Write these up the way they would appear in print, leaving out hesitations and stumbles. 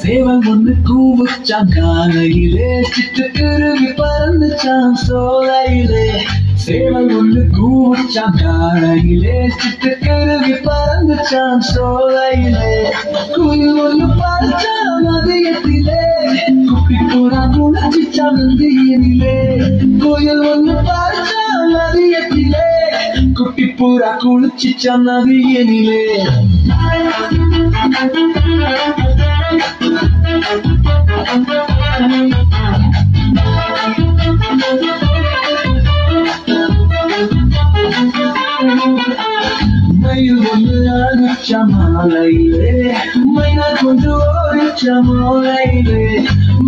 சேவல் ஒன்று கூவுச்சான் காலையிலே, சிட்டுக்குருவி பறந்துச்சான் சோலையிலே. சேவல் ஒன்று கூவுச்சான் காலையிலே, சிட்டுக்குருவி பறந்துச்சான் சோலையிலே. குயில் ஒன்று பார்த்தான் மதியத்திலே, குட்டி புறா குளிச்சிச்சான் நந்தியினிலே. குயில் ஒன்று பார்த்தான் மதியத்திலே, குட்டி புறா குளிச்சிச்சான் நதியினிலே. மயில் ஒன்று ஆடிச்ச மாலையிலே, மைனா கொண்டு ஓடிச்ச மாலையிலே.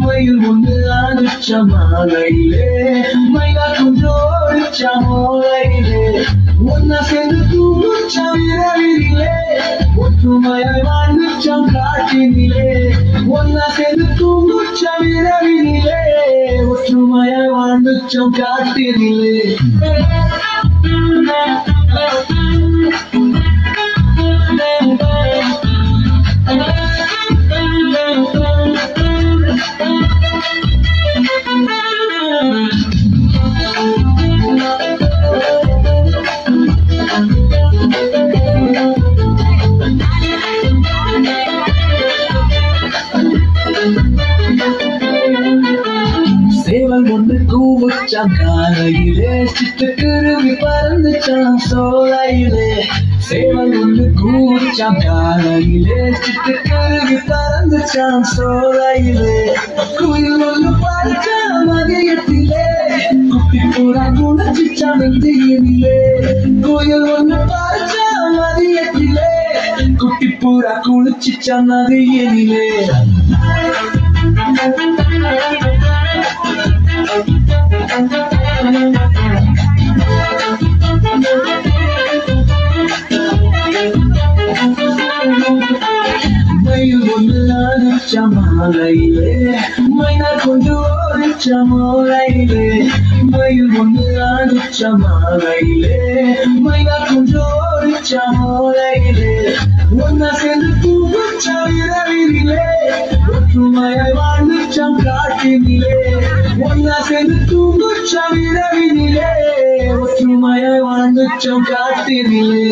மயில் ஒன்று ஆடிச்ச மாலையிலே, மைனா கொண்டு ஓடிச்ச மாலையிலே. ஒன்னா சேர்ந்து தூங்குச்ச இரவினிலே, ஒற்றுமையாய் வாழ்ந்துச்சாம் காட்டினிலே. ஒன்னா சேர்ந்து தூங்குச்சாம் இரவினிலே, ஒற்றுமையாய் வாழ்ந்துச்சாம் காட்டினிலே. சேவல் ஒன்று கூவுச்சான் காலையிலே, சிட்டுக்குருவி பறந்துச்சான் சோலையிலே. சேவல் ஒன்று கூவுச்சான் காலையிலே, சிட்டுக்குருவி பறந்துச்சான் சோலையிலே. குயில் ஒன்று பார்த்தான் மதியத்திலே, குட்டி புறா குளிச்சிச்சான் நந்தியினிலே. குயில் ஒன்று பார்த்தான் மதியத்திலே, குட்டி புறா குளிச்சிச்சான் நதியினிலே. மயில் ஒன்று ஆடிச்ச மாலையிலே, மைனா கொண்டு ஓடிச்ச மாலையிலே. மயில் ஒன்று ஆடிச்ச மாலையிலே, மைனா கொண்டு ஓடிச்ச மாலையிலே. ஒன்னா சேர்ந்து தூங்குச்ச இரவினிலே, ஒற்றுமையாய் வாழ்ந்துச்சாம் காட்டினிலே. ஒன்னா சேர்ந்து தூங்குச்ச இரவினிலே, ஒற்றுமையாய் வாழ்ந்துச்சாம் காட்டினிலே.